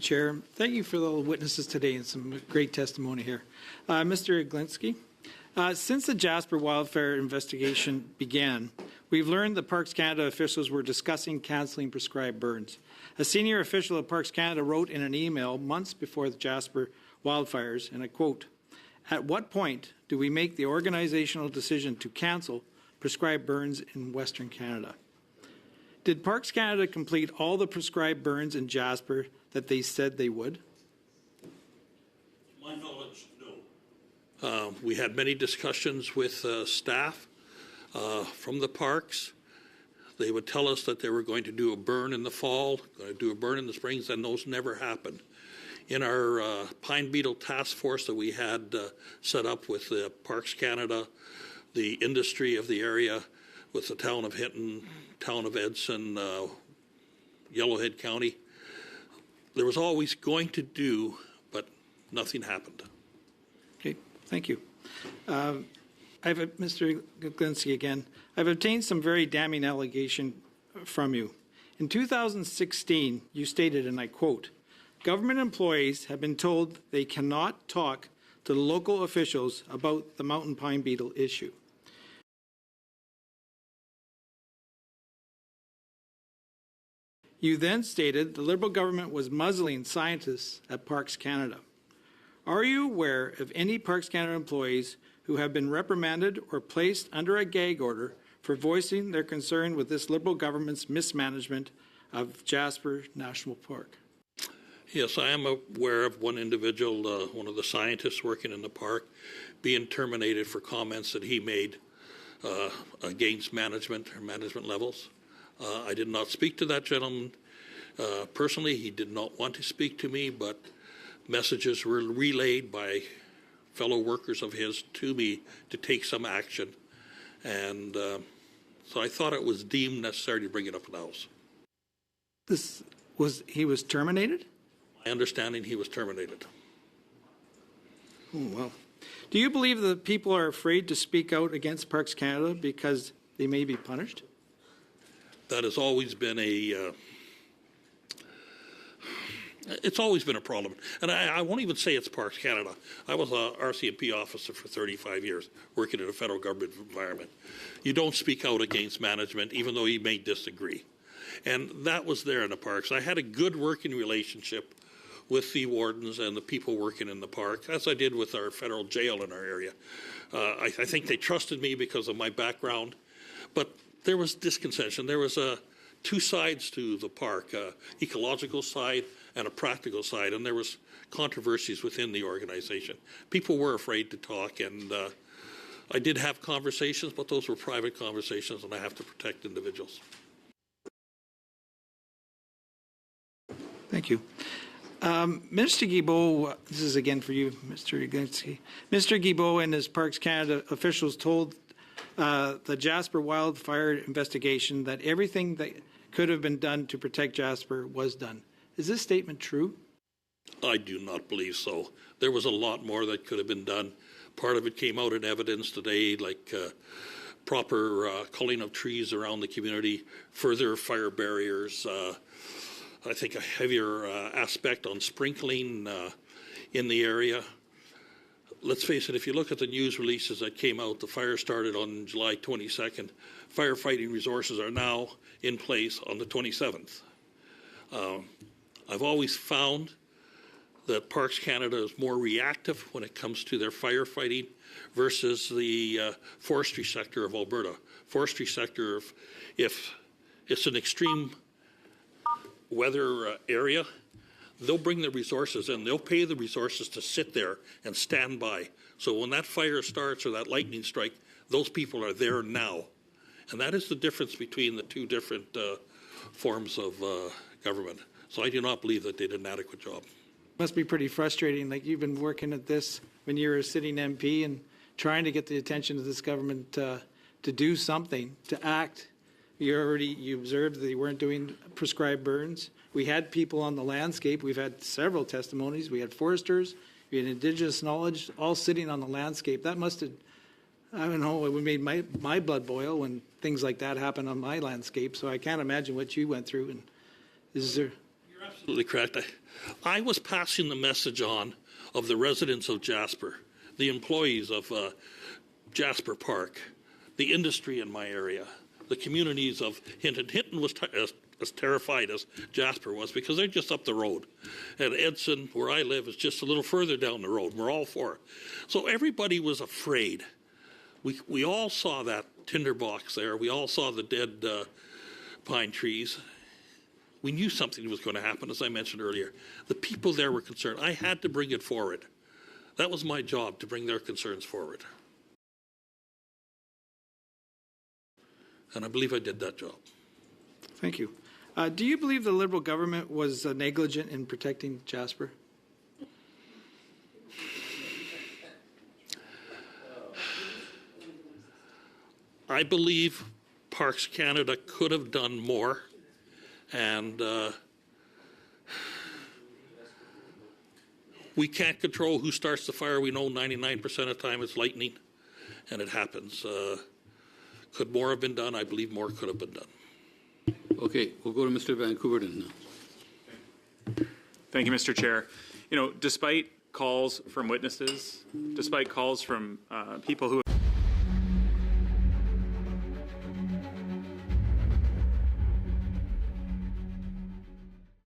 Chair. Thank you for the witnesses today and some great testimony here. Mr. Glinski, since the Jasper wildfire investigation began, we've learned that Parks Canada officials were discussing cancelling prescribed burns. A senior official at Parks Canada wrote in an email months before the Jasper wildfires, and I quote, "At what point do we make the organizational decision to cancel prescribed burns in Western Canada?" Did Parks Canada complete all the prescribed burns in Jasper that they said they would? My knowledge, no. We had many discussions with staff from the parks. They would tell us that they were going to do a burn in the fall, going to do a burn in the springs, and those never happened. In our pine beetle task force that we had set up with the Parks Canada, the industry of the area, with the town of Hinton, town of Edson, Yellowhead County, there was always going to do, but nothing happened. Okay, thank you. Mr. Glinski again. I've obtained some very damning allegation from you. In 2016, you stated, and I quote, "Government employees have been told they cannot talk to the local officials about the mountain pine beetle issue." You then stated the Liberal government was muzzling scientists at Parks Canada. Are you aware of any Parks Canada employees who have been reprimanded or placed under a gag order for voicing their concern with this Liberal government's mismanagement of Jasper National Park? Yes, I am aware of one individual, one of the scientists working in the park, being terminated for comments that he made against management or management levels. I did not speak to that gentleman personally. He did not want to speak to me, but messages were relayed by fellow workers of his to me to take some action. And so I thought it was deemed necessary to bring it up in the House. He was terminated? My understanding, he was terminated. Oh, well. Do you believe that people are afraid to speak out against Parks Canada because they may be punished? That has always been it's always been a problem. And I won't even say it's Parks Canada. I was a RCMP officer for 35 years, working in a federal government environment. You don't speak out against management, even though you may disagree. And that was there in the parks. I had a good working relationship with the wardens and the people working in the park, as I did with our federal jail in our area. I think they trusted me because of my background. But there was discontention. There was two sides to the park, ecological side and a practical side, and there was controversies within the organization. People were afraid to talk, and I did have conversations, but those were private conversations, and I have to protect individuals. Thank you. Mr. Guilbeault, this is again for you, Mr. Glinski. Mr. Guilbeault and his Parks Canada officials told the Jasper wildfire investigation that everything that could have been done to protect Jasper was done. Is this statement true? I do not believe so. There was a lot more that could have been done. Part of it came out in evidence today, like proper culling of trees around the community, further fire barriers, I think a heavier aspect on sprinkling in the area. Let's face it, if you look at the news releases that came out, the fire started on July 22nd. Firefighting resources are now in place on the 27th. I've always found that Parks Canada is more reactive when it comes to their firefighting versus the forestry sector of Alberta. Forestry sector, if it's an extreme weather area, they'll bring the resources in. They'll pay the resources to sit there and stand by. So when that fire starts or that lightning strike, those people are there now. And that is the difference between the two different forms of government. So I do not believe that they did an adequate job. Must be pretty frustrating. Like, you've been working at this when you were a sitting MP and trying to get the attention of this government to do something, to act. You observed that they weren't doing prescribed burns. We had people on the landscape. We've had several testimonies. We had foresters. We had Indigenous knowledge all sitting on the landscape. That must have, I don't know, it made my blood boil when things like that happen on my landscape. So I can't imagine what you went through. And is there? You're absolutely absolutely correct. I was passing the message on of the residents of Jasper, the employees of Jasper Park, the industry in my area, the communities of Hinton. Hinton was as terrified as Jasper was because they're just up the road. And Edson, where I live, is just a little further down the road. We're all for it. So everybody was afraid. We all saw that tinderbox there. We all saw the dead pine trees. We knew something was going to happen, as I mentioned earlier. The people there were concerned. I had to bring it forward. That was my job, to bring their concerns forward. And I believe I did that job. Thank you. Do you believe the Liberal government was negligent in protecting Jasper? I believe Parks Canada could have done more, and we can't control who starts the fire. We know 99% of the time it's lightning, and it happens. Could more have been done? I believe more could have been done. Okay, we'll go to Mr. Vancouver now. Thank you, Mr. Chair. You know, despite calls from witnesses, despite calls from people who